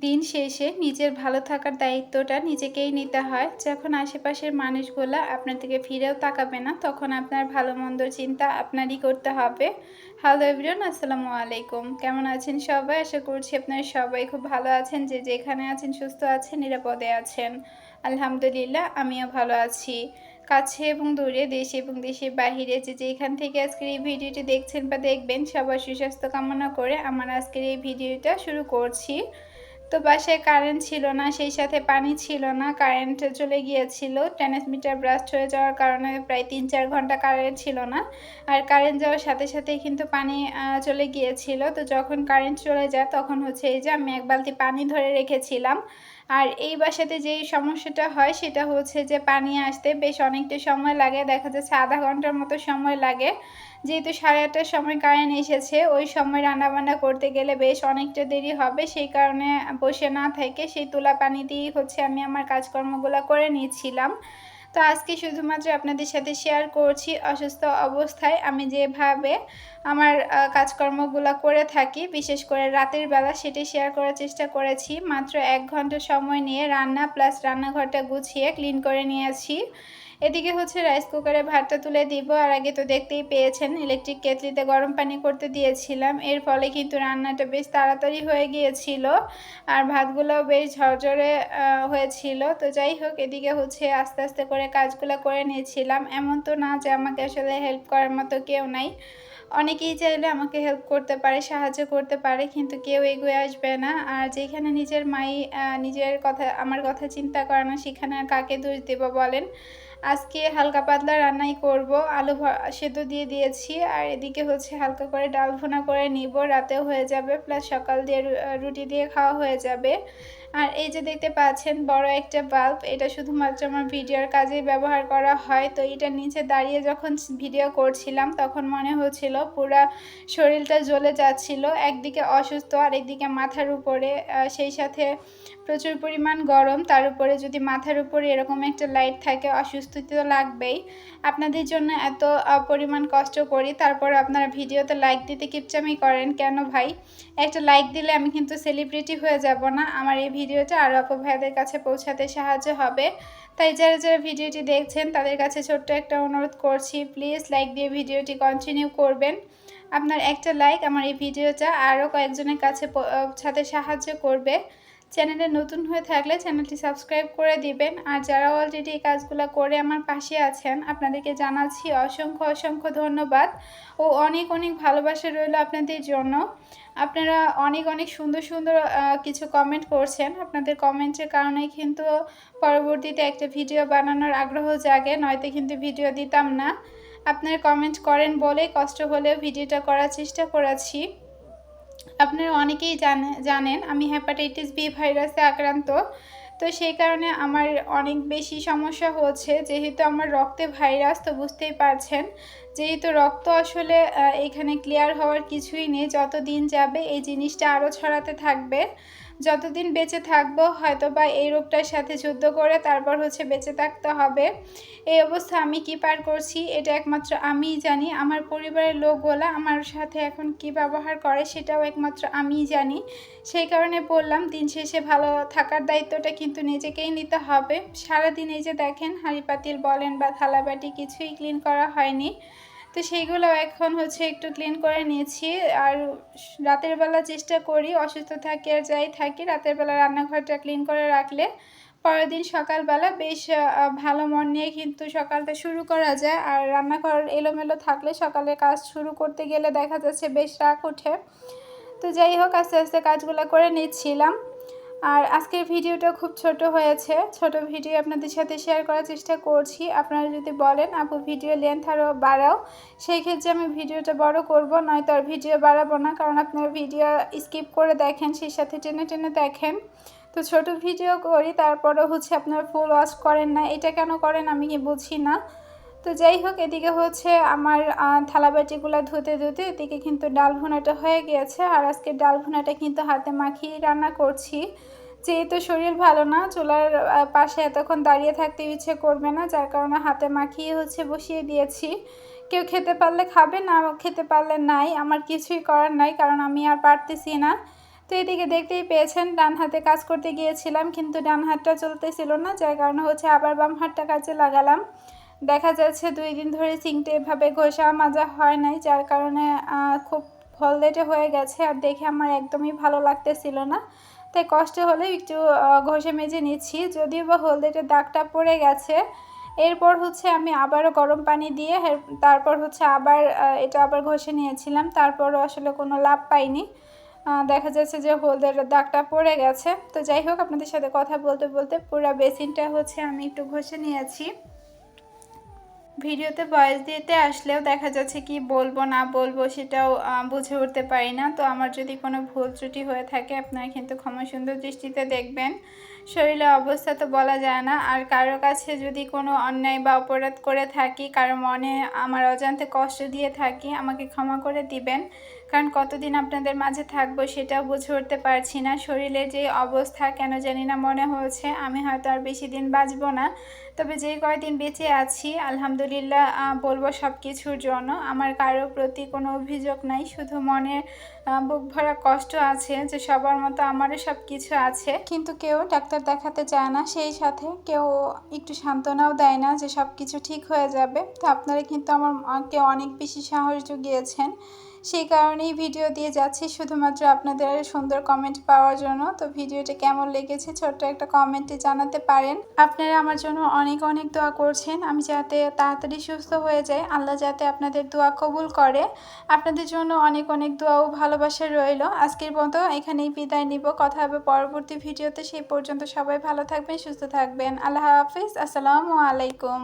দিন শেষে নিজের ভালো থাকার দায়িত্বটা নিজেকেই নিতে হয়। যখন আশেপাশের মানুষগুলা আপনার দিকে ফিরেও তাকাবে না, তখন আপনার ভালো-মন্দর চিন্তা আপনারই করতে হবে। হ্যালো এভরিওয়ান, আসসালামু আলাইকুম। কেমন আছেন সবাই? আশা করছি আপনারা সবাই খুব ভালো আছেন। যে যেখানে আছেন, সুস্থ আছেন, নিরাপদে আছেন। আলহামদুলিল্লাহ, আমিও ভালো আছি। কাছে এবং দূরে, দেশে এবং দেশের বাহিরে যে যেখান থেকে আজকের এই ভিডিওটি দেখছেন বা দেখবেন, সবার সুস্বাস্থ্য কামনা করে আমার আজকের এই ভিডিওটা শুরু করছি। তো বাসায় কারেন্ট ছিল না, সেই সাথে পানি ছিল না। কারেন্ট চলে গিয়েছিল। ট্রান্সমিটার ব্রাস্ট হয়ে যাওয়ার কারণে প্রায় ৩-৪ ঘন্টা কারেন্ট ছিল না। আর কারেন্ট যাওয়ার সাথে সাথেই কিন্তু পানি চলে গিয়েছিল। তো যখন কারেন্ট চলে যায় তখন হচ্ছে এই যে আমি ১ বালতি পানি ধরে রেখেছিলাম। আর এই বাসাতে যেই সমস্যাটা হয় সেটা হচ্ছে যে পানি আসতে বেশ অনেকটা সময় লাগে। দেখা যাচ্ছে ০.৫ ঘন্টার মতো সময় লাগে। যেহেতু ৮:৩০ টার সময় কারেন্ট এসেছে, ওই সময় রান্নাবান্না করতে গেলে বেশ অনেকটা দেরি হবে। সেই কারণে বসে না থেকে সেই তোলা পানি দিয়েই হচ্ছে আমি আমার কাজকর্মগুলা করে নিচ্ছিলাম। তো আজকে শুধুমাত্র আপনাদের সাথে শেয়ার করছি অসুস্থ অবস্থায় আমি যেভাবে আমার কাজকর্মগুলা করে থাকি, বিশেষ করে রাতের বেলা সেটাই শেয়ার করার চেষ্টা করেছি। মাত্র ১ ঘন্টা সময় নিয়ে রান্না প্লাস রান্নাঘরটা গুছিয়ে ক্লিন করে নিয়েছি। এদিকে হচ্ছে রাইস কুকারে ভাতটা তুলে দিব। আর আগে তো দেখতেই পেয়েছেন ইলেকট্রিক কেটলিতে গরম পানি করতে দিয়েছিলাম। এর ফলে কিন্তু রান্নাটা বেশ তাড়াতাড়ি হয়ে গিয়েছিল। আর ভাতগুলোও বেশ ঝরঝরে হয়েছিল। তো যাই হোক, এদিকে হচ্ছে আস্তে আস্তে করে কাজগুলো করে নিয়েছিলাম। এমন তো না যে আমাকে আসলে হেল্প করার মতো কেউ নাই। অনেকেই চাইলে আমাকে হেল্প করতে পারে, সাহায্য করতে পারে, কিন্তু কেউ এগিয়ে আসবে না। আর যেখানে নিজের মাই নিজের কথা, আমার কথা চিন্তা করে না, সেখানে আর কাকে দোষ দেব বলেন? আজকে হালকা পাতলা রান্নাই করব। আলু সেদ্ধ দিয়ে দিয়েছি। আর এদিকে হচ্ছে হালকা করে ডাল ভুনা করে নিব। রাতেও হয়ে যাবে, প্লাস সকাল দিয়ে রুটি দিয়ে খাওয়া হয়ে যাবে। আর এই যে দেখতে পাচ্ছেন বড় একটা বাল্ব, এটা শুধুমাত্র আমার ভিডিওর কাজেই ব্যবহার করা হয়। তো এটার নিচে দাঁড়িয়ে যখন ভিডিও করছিলাম তখন মনে হচ্ছিল পুরা শরীরটা জ্বলে যাচ্ছিল। একদিকে অসুস্থ আর একদিকে মাথার উপরে সেই সাথে প্রচুর পরিমাণ গরম। তার উপরে যদি মাথার উপরে এরকম একটা লাইট থাকে, অসুস্থ তো লাগবেই। আপনাদের জন্য এত পরিমাণ কষ্ট করি, তারপর আপনারা ভিডিওতে লাইক দিতে কিপচামি করেন কেন ভাই? একটা লাইক দিলে আমি কিন্তু সেলিব্রিটি হয়ে যাব না। আমার এই ভিডিওটা আরও আপু ভাইদের কাছে পৌঁছাতে সাহায্য হবে। তাই যারা যারা ভিডিওটি দেখছেন তাদের কাছে ছোট্ট একটা অনুরোধ করছি, প্লিজ লাইক দিয়ে ভিডিওটি কন্টিনিউ করবেন। আপনার একটা লাইক আমার এই ভিডিওটা আরও কয়েকজনের কাছে পৌঁছাতে সাহায্য করবে। চ্যানেলে নতুন হয়ে থাকলে চ্যানেলটি সাবস্ক্রাইব করে দিবেন। আর যারা অলরেডি এই কাজগুলো করে আমার পাশে আছেন, আপনাদেরকে জানাচ্ছি অসংখ্য অসংখ্য ধন্যবাদ ও অনেক অনেক ভালোবাসা রইল আপনাদের জন্য। আপনারা অনেক অনেক সুন্দর সুন্দর কিছু কমেন্ট করছেন। আপনাদের কমেন্টের কারণেই কিন্তু পরবর্তীতে একটা ভিডিও বানানোর আগ্রহ জাগে, নয়তো কিন্তু ভিডিও দিতাম না। আপনারা কমেন্ট করেন বলেই কষ্ট হলেও ভিডিওটা করার চেষ্টা করেছি। আপনারা অনেকেই জানেন আমি হেপাটাইটিস বি ভাইরাসে আক্রান্ত। তো সেই কারণে আমার অনেক বেশি সমস্যা হচ্ছে। যেহেতু আমার রক্তে ভাইরাস, তো বুঝতেই পারছেন, যেহেতু রক্ত আসলে এখানে ক্লিয়ার হওয়ার কিছুই নেই। যত দিন যাবে এই জিনিসটা আরও ছড়াতে থাকবে। যতদিন বেঁচে থাকবো হয়তোবা এই রোগটার সাথে যুদ্ধ করে তারপর হচ্ছে বেঁচে থাকতে হবে। এই অবস্থা আমি কি পার করছি এটা একমাত্র আমিই জানি। আমার পরিবারের লোকগুলা আমার সাথে এখন কি ব্যবহার করে সেটাও একমাত্র আমিই জানি। সেই কারণে বললাম, দিন শেষে ভালো থাকার দায়িত্বটা কিন্তু নিজেকেই নিতে হবে। সারাদিন এই যে দেখেন হাঁড়ি পাতিল বলেন বা থালাবাটি কিছুই ক্লিন করা হয়নি। তো সেইগুলো এখন হচ্ছে একটু ক্লিন করে নিয়েছি। আর রাতের বেলা চেষ্টা করি, অসুস্থ থাকি আর যাই থাকি, রাতের বেলা রান্নাঘরটা ক্লিন করে রাখলে পরের দিন সকালবেলা বেশ ভালো মন নিয়ে কিন্তু সকালটা শুরু করা যায়। আর রান্নাঘর এলোমেলো থাকলে সকালে কাজ শুরু করতে গেলে দেখা যাচ্ছে বেশ রাগ ওঠে। তো যাই হোক, আস্তে আস্তে কাজগুলো করে নিচ্ছিলাম। আর আজকের ভিডিওটা খুব ছোট হয়েছে, ছোট ভিডিও আপনাদের সাথে শেয়ার করার চেষ্টা করছি। আপনারা যদি বলেন আপু ভিডিও লেন্থ আরও বাড়াও, সেই ক্ষেত্রে আমি ভিডিওটা বড় করব, নয়তো আর ভিডিও বাড়াবো না। কারণ আপনারা ভিডিও স্কিপ করে দেখেন, সেই সাথে টেনে টেনে দেখেন। তো ছোট ভিডিও করি তারপরেও হচ্ছে আপনারা ফুল ওয়াচ করেন না, এটা কেন করেন আমি বুঝি না। তো যাই হোক, এদিকে হচ্ছে আমার থালাবাটিগুলো ধুতে ধুতে এদিকে কিন্তু ডাল ভুনাটা হয়ে গিয়েছে। আর আজকে ডাল ভুনাটা কিন্তু হাতে মাখিয়ে রান্না করছি। যেহেতু শরীর ভালো না, চুলার পাশে এতক্ষণ দাঁড়িয়ে থাকতে ইচ্ছে করবে না, যার কারণে হাতে মাখিয়ে হচ্ছে বসিয়ে দিয়েছি। কেউ খেতে পারলে খাবে, না খেতে পারলে নাই, আমার কিছুই করার নাই, কারণ আমি আর পারতেছি না। তো এদিকে দেখতেই পেয়েছেন ডান হাতে কাজ করতে গিয়েছিলাম, কিন্তু ডান হাতটা চলতেছিল না, যার কারণে হচ্ছে আবার বাম হাতটা কাজে লাগালাম। দেখা যাচ্ছে 2 দিন ধরে সিঙ্কটা এভাবে ঘষা মাজা হয় নাই, যার কারণে খুব হলদেটে হয়ে গেছে, আর দেখে আমার একদমই ভালো লাগতেছিল না। তাই কষ্ট হলে একটু ঘষে মেজে নিচ্ছি, যদিও বা হলদেটের দাগটা পড়ে গেছে। এরপর হচ্ছে আমি আবারও গরম পানি দিয়ে তারপর হচ্ছে আবার এটা আবার ঘষে নিয়েছিলাম, তারপরও আসলে কোনো লাভ পাইনি। দেখা যাচ্ছে যে হলদেটের দাগটা পড়ে গেছে। তো যাই হোক, আপনাদের সাথে কথা বলতে বলতে পুরো বেসিনটা হচ্ছে আমি একটু ঘষে নিয়েছি। ভিডিওতে ভয়েস দিতে আসলেও দেখা যাচ্ছে কি বলবো না বলবো সেটাও বুঝে উঠতে পারি না। তো আমার যদি কোনো ভুল ত্রুটি হয়ে থাকে আপনারা কিন্তু ক্ষমা সুন্দর দৃষ্টিতে দেখবেন। শরীরের অবস্থা তো বলা যায় না, আর কারো কাছে যদি কোনো অন্যায় বা অপরাধ করে থাকি, কারো মনে আমার অজান্তে কষ্ট দিয়ে থাকি, আমাকে ক্ষমা করে দিবেন। কারণ কতদিন আপনাদের মাঝে থাকবো সেটাও বুঝে উঠতে পারছি না। শরীরের যে অবস্থা কেন জানি না মনে হয়েছে আমি হয়তো আর বেশি দিন বাঁচবো না। তবে যেই কয়দিন বেঁচে আছি আলহামদুলিল্লাহ বলবো সব কিছুর জন্য। আমার কারো প্রতি কোনো অভিযোগ নাই, শুধু মনে বুক ভরা কষ্ট আছে যে সবার মতো আমারও সব কিছু আছে, কিন্তু কেউ ডাক্তার দেখাতে চায় না, সেই সাথে কেউ একটু সান্ত্বনাও দেয় না যে সব কিছু ঠিক হয়ে যাবে। তো আপনারা কিন্তু আমাকে অনেক বেশি সাহস জুগিয়েছেন, সেই কারণেই ভিডিও দিয়ে যাচ্ছি শুধুমাত্র আপনাদের সুন্দর কমেন্ট পাওয়ার জন্য। তো ভিডিওটা কেমন লেগেছে ছোট্ট একটা কমেন্টে জানাতে পারেন। আপনারা আমার জন্য অনেক অনেক দোয়া করছেন, আমি যাতে তাড়াতাড়ি সুস্থ হয়ে যাই, আল্লাহ যাতে আপনাদের দোয়া কবুল করে। আপনাদের জন্য অনেক অনেক দোয়া ও ভালোবাসা রইল। আজকের মতো এখানেই বিদায় নিব, কথা হবে পরবর্তী ভিডিওতে। সেই পর্যন্ত সবাই ভালো থাকবেন, সুস্থ থাকবেন। আল্লাহ হাফিজ, আসসালামু আলাইকুম।